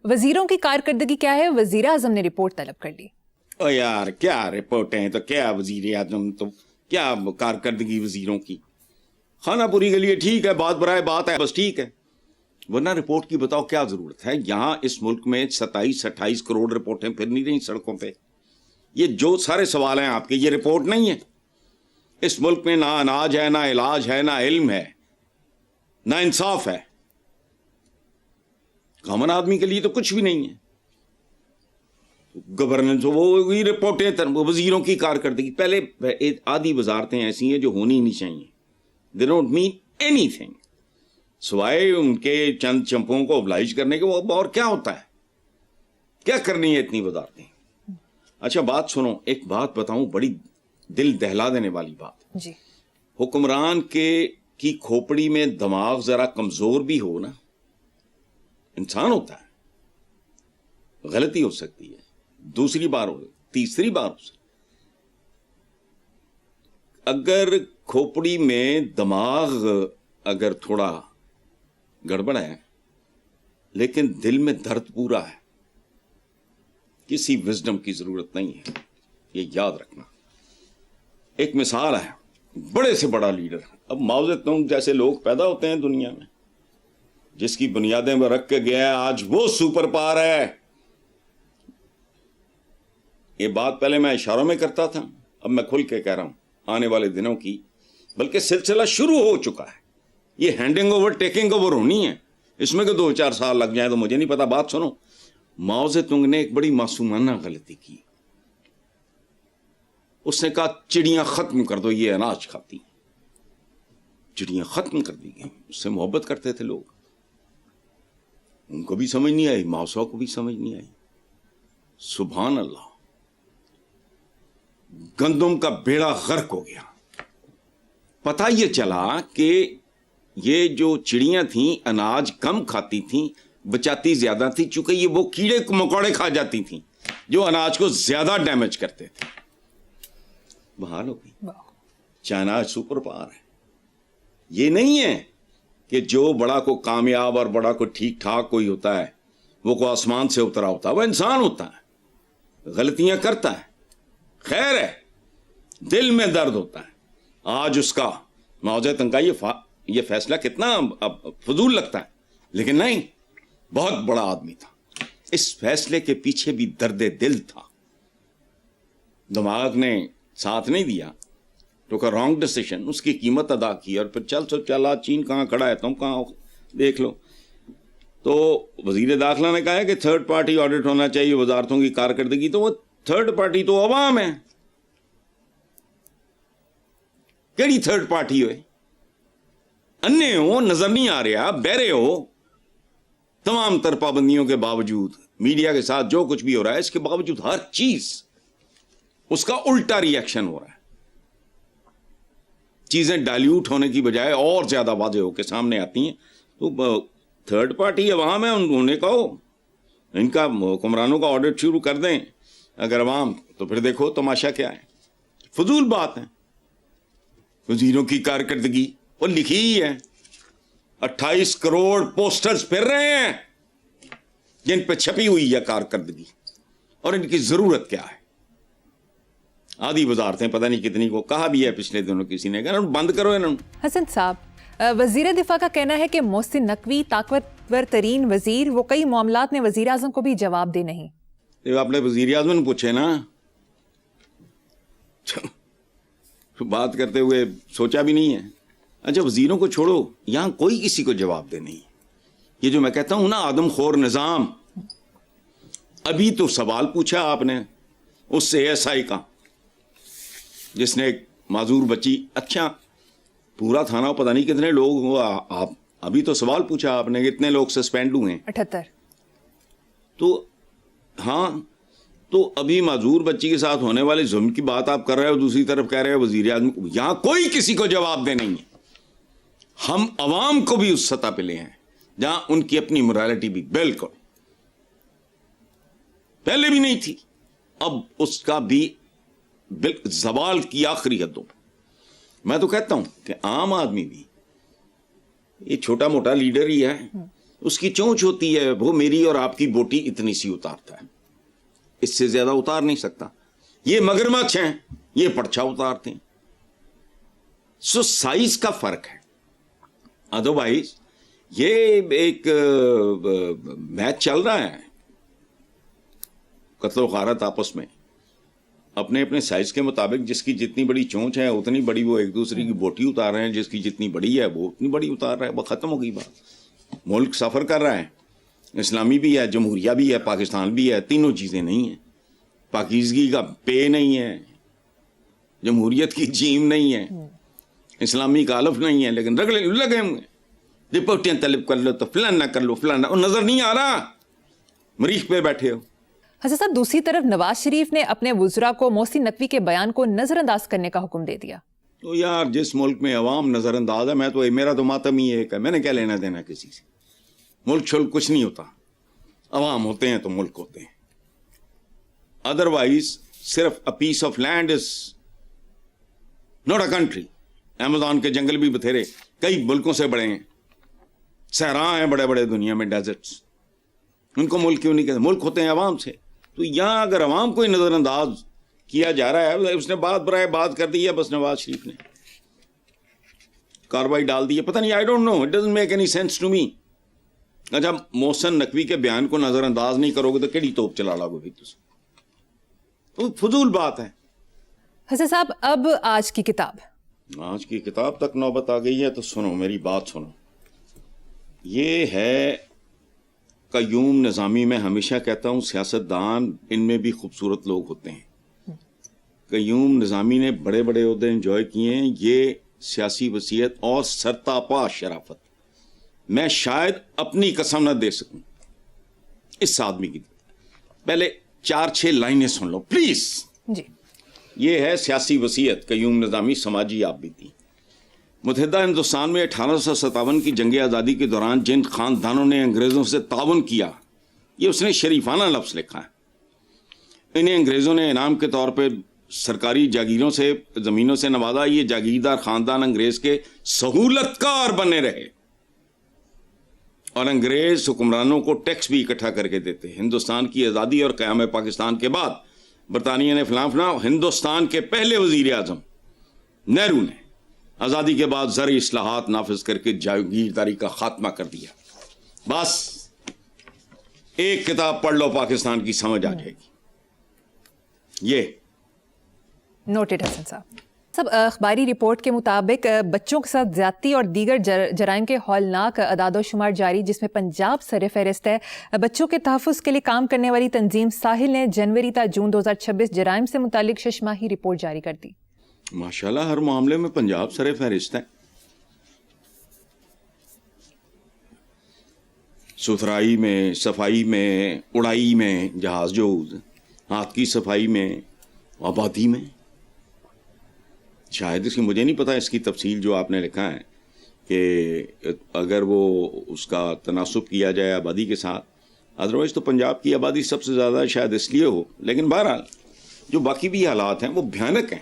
وزیروں کی کارکردگی کیا ہے؟ وزیر اعظم نے رپورٹ طلب کر لی. او یار کیا رپورٹیں تو کیا وزیر اعظم تو کیا کارکردگی وزیروں کی. خانہ پوری کے لیے ٹھیک ہے، بات برائے بات ہے، بس ٹھیک ہے، ورنہ رپورٹ کی بتاؤ کیا ضرورت ہے. یہاں اس ملک میں 27-28 کروڑ رپورٹیں پھر نہیں رہی سڑکوں پہ. یہ جو سارے سوال ہیں آپ کے، یہ رپورٹ نہیں ہے. اس ملک میں نہ اناج ہے، نہ علاج ہے، نہ علم ہے، نہ انصاف ہے. کامن آدمی کے لیے تو کچھ بھی نہیں ہے. گورننس وہ رپورٹیں وزیروں کی کارکردگی. پہلے آدھی وزارتیں ایسی ہیں جو ہونی نہیں چاہیے. They don't mean any thing سوائے ان کے چند چمپوں کو ابلائج کرنے کے. وہ اور کیا ہوتا ہے؟ کیا کرنی ہے اتنی وزارتیں؟ اچھا بات سنو، ایک بات بتاؤں، بڑی دل دہلا دینے والی بات. جی. حکمران کی کھوپڑی میں دماغ ذرا کمزور بھی ہو نا، انسان ہوتا ہے، غلطی ہو سکتی ہے، دوسری بار ہو، تیسری بار ہو سکتی. اگر کھوپڑی میں دماغ اگر تھوڑا گڑبڑ ہے لیکن دل میں درد پورا ہے، کسی وزڈم کی ضرورت نہیں ہے. یہ یاد رکھنا. ایک مثال ہے، بڑے سے بڑا لیڈر، اب ماؤ زے تونگ جیسے لوگ پیدا ہوتے ہیں دنیا میں، جس کی بنیادیں میں رکھ کے گیا ہے، آج وہ سپر پاور ہے. یہ بات پہلے میں اشاروں میں کرتا تھا، اب میں کھل کے کہہ رہا ہوں. آنے والے دنوں کی بلکہ سلسلہ شروع ہو چکا ہے. یہ ہینڈنگ اوور ٹیکنگ اوور ہونی ہے. اس میں کہ 2-4 سال لگ جائیں تو مجھے نہیں پتا. بات سنو، ماؤ زے تونگ نے ایک بڑی معصومانہ غلطی کی. اس نے کہا چڑیاں ختم کر دو، یہ اناج کھاتی. چڑیاں ختم کر دی گئیں. اس سے محبت کرتے تھے لوگ. ان کو بھی سمجھ نہیں آئی، ماؤ صاحب کو بھی سمجھ نہیں آئی. سبحان اللہ، گندم کا بیڑا غرق ہو گیا. پتہ یہ چلا کہ یہ جو چڑیاں تھیں اناج کم کھاتی تھیں، بچاتی زیادہ تھی، چونکہ یہ وہ کیڑے مکوڑے کھا جاتی تھیں جو اناج کو زیادہ ڈیمیج کرتے تھے. بحال ہو گئی. چائنا سپر پاور ہے. یہ نہیں ہے کہ جو بڑا کو کامیاب اور بڑا کو ٹھیک ٹھاک کوئی ہوتا ہے وہ کو آسمان سے اترا ہوتا ہے. وہ انسان ہوتا ہے، غلطیاں کرتا ہے، خیر ہے، دل میں درد ہوتا ہے. آج اس کا ماؤ زے تونگ کا یہ فیصلہ کتنا فضول لگتا ہے، لیکن نہیں، بہت بڑا آدمی تھا. اس فیصلے کے پیچھے بھی درد دل تھا. دماغ نے ساتھ نہیں دیا تو کا رانگ ڈیسیشن، اس کی قیمت ادا کی اور پھر چلا چین کہاں کھڑا ہے تم کہاں ہو دیکھ لو. تو وزیر داخلہ نے کہا ہے کہ تھرڈ پارٹی آڈٹ ہونا چاہیے وزارتوں کی کارکردگی. تو وہ تھرڈ پارٹی تو عوام ہے. کیڑی تھرڈ پارٹی ہوئے؟ انے ہو، نظر نہیں آ رہا، بہرے ہو. تمام تر پابندیوں کے باوجود، میڈیا کے ساتھ جو کچھ بھی ہو رہا ہے، اس کے باوجود ہر چیز اس کا الٹا ری ایکشن ہو رہا ہے. چیزیں ڈائلیوٹ ہونے کی بجائے اور زیادہ واضح ہو کے سامنے آتی ہیں. تو تھرڈ پارٹی عوام ہے، انہوں نے کہو ان کا حکمرانوں کا آڈٹ شروع کر دیں اگر عوام، تو پھر دیکھو تماشا کیا ہے. فضول بات ہے. وزیروں کی کارکردگی وہ لکھی ہی ہے. 28 کروڑ پوسٹرز پھر رہے ہیں جن پہ چھپی ہوئی ہے کارکردگی اور ان کی ضرورت کیا ہے. آدھی وزارتیں پتہ نہیں کتنی کو کہا بھی ہے پچھلے دنوں کسی نے، کہا بند کرو انہوں. حسن صاحب، وزیر دفاع کا کہنا ہے کہ محسن نقوی طاقتور ترین وزیر، وہ کئی معاملات میں وزیر اعظم کو بھی جواب دے نہیں. آپ نے وزیر اعظم نے پوچھے نا، بات کرتے ہوئے سوچا بھی نہیں ہے. اچھا وزیروں کو چھوڑو، یہاں کوئی کسی کو جواب دے نہیں. یہ جو میں کہتا ہوں نا آدم خور نظام، ابھی تو سوال پوچھا آپ نے اس سے SI کا، جس نے ایک معذور بچی، اچھا پورا تھانہ پتہ نہیں کتنے لوگ، آپ ابھی تو سوال پوچھا آپ نے کتنے لوگ سسپینڈ ہوئے ہیں؟ 78. تو ہاں، تو ابھی معذور بچی کے ساتھ ہونے والے ظلم کی بات آپ کر رہے ہو، دوسری طرف کہہ رہے ہو وزیر اعظم. یہاں کوئی کسی کو جواب دے نہیں ہے. ہم عوام کو بھی اس سطح پہ لے ہیں جہاں ان کی اپنی morality بھی بالکل پہلے بھی نہیں تھی، اب اس کا بھی زوال کی آخری حدوں پہ. میں تو کہتا ہوں کہ عام آدمی بھی، یہ چھوٹا موٹا لیڈر ہی ہے، اس کی چونچ ہوتی ہے، وہ میری اور آپ کی بوٹی اتنی سی اتارتا ہے، اس سے زیادہ اتار نہیں سکتا. یہ مگرمچھ ہیں، یہ پرچھا اتارتے ہیں. سو سائز کا فرق ہے. ادروائز یہ ایک میچ چل رہا ہے، قتل و غارت آپس میں، اپنے اپنے سائز کے مطابق. جس کی جتنی بڑی چونچ ہے اتنی بڑی وہ ایک دوسرے کی بوٹی اتار رہے ہیں، جس کی جتنی بڑی ہے وہ اتنی بڑی اتار رہا ہے. وہ ختم ہو گئی بات. ملک سفر کر رہا ہے، اسلامی بھی ہے، جمہوریہ بھی ہے، پاکستان بھی ہے. تینوں چیزیں نہیں ہیں. پاکیزگی کا پے نہیں ہے، جمہوریت کی جیم نہیں ہے، اسلامی کا الف نہیں ہے، لیکن لگے ہوئے رپورٹیں طلب کر لو تو فلانا کر لو فلانا، اور نظر نہیں آ رہا، مریخ پہ بیٹھے ہو. حسن صاحب، دوسری طرف نواز شریف نے اپنے وزراء کو محسن نقوی کے بیان کو نظر انداز کرنے کا حکم دے دیا. تو یار جس ملک میں عوام نظر انداز ہے، میرا تو ماتم ہی ایک ہے، میں نے کیا لینا دینا کسی سے. ملک چھلک کچھ نہیں ہوتا، عوام ہوتے ہیں تو ملک ہوتے ہیں. ادروائز صرف a piece of land is not a country. Amazon کے جنگل بھی بتھیرے کئی ملکوں سے بڑے ہیں، صحرا ہیں بڑے بڑے دنیا میں، ڈیزرٹس. ان کو ملک کیوں نہیں کہتے؟ ملک ہوتے ہیں عوام سے. تو یہاں اگر عوام کو نظر انداز کیا جا رہا ہے، اس نے بات برائے بات کر دی ہے، بس نواز شریف نے کاروائی ڈال دی ہے. پتہ نہیں، I don't know, it doesn't make any sense to me. اچھا، محسن نقوی کے بیان کو نظر انداز نہیں کرو گے تو کیڑی توپ چلا لاؤ گے؟ تو فضول بات ہے. حسن صاحب، اب آج کی کتاب. آج کی کتاب تک نوبت آ گئی ہے تو سنو، میری بات سنو. یہ ہے قیوم نظامی. میں ہمیشہ کہتا ہوں سیاستدان ان میں بھی خوبصورت لوگ ہوتے ہیں. قیوم نظامی نے بڑے بڑے عہدے انجوائے کیے ہیں. یہ سیاسی وصیت اور سرتاپا شرافت میں شاید اپنی قسم نہ دے سکوں اس آدمی کی. پہلے 4-6 لائنیں سن لو پلیز. جی. یہ ہے سیاسی وصیت قیوم نظامی، سماجی آپ بھی تھی. متحدہ ہندوستان میں 1857 کی جنگ آزادی کے دوران جن خاندانوں نے انگریزوں سے تعاون کیا، یہ اس نے شریفانہ لفظ لکھا ہے. انہیں انگریزوں نے انعام کے طور پہ سرکاری جاگیروں سے، زمینوں سے نوازا. یہ جاگیردار خاندان انگریز کے سہولت کار بنے رہے اور انگریز حکمرانوں کو ٹیکس بھی اکٹھا کر کے دیتے. ہندوستان کی آزادی اور قیام پاکستان کے بعد برطانیہ نے فلاں ہندوستان کے پہلے وزیر اعظم نہرو نے آزادی کے بعد زرعی اصلاحات نافذ کر کے جاگیرداری کا خاتمہ کر دیا. بس ایک کتاب پڑھ لو پاکستان کی، سمجھ آ جائے گی. یہ نوٹڈ حسن صاحب. سب اخباری رپورٹ کے مطابق بچوں کے ساتھ زیادتی اور دیگر جرائم کے ہولناک اعداد و شمار جاری، جس میں پنجاب سر فہرست ہے. بچوں کے تحفظ کے لیے کام کرنے والی تنظیم ساحل نے جنوری تا جون 2026 جرائم سے متعلق 6 ماہی رپورٹ جاری کر دی. ماشاءاللہ، ہر معاملے میں پنجاب سر فہرست ہے. ستھرائی میں، صفائی میں، اڑائی میں، جہاز جوز، ہاتھ کی صفائی میں، آبادی میں. شاید اس کی، مجھے نہیں پتا اس کی تفصیل جو آپ نے لکھا ہے کہ اگر وہ اس کا تناسب کیا جائے آبادی کے ساتھ. ادروائز تو پنجاب کی آبادی سب سے زیادہ شاید اس لیے ہو، لیکن بہرحال جو باقی بھی حالات ہیں وہ بھیانک ہیں.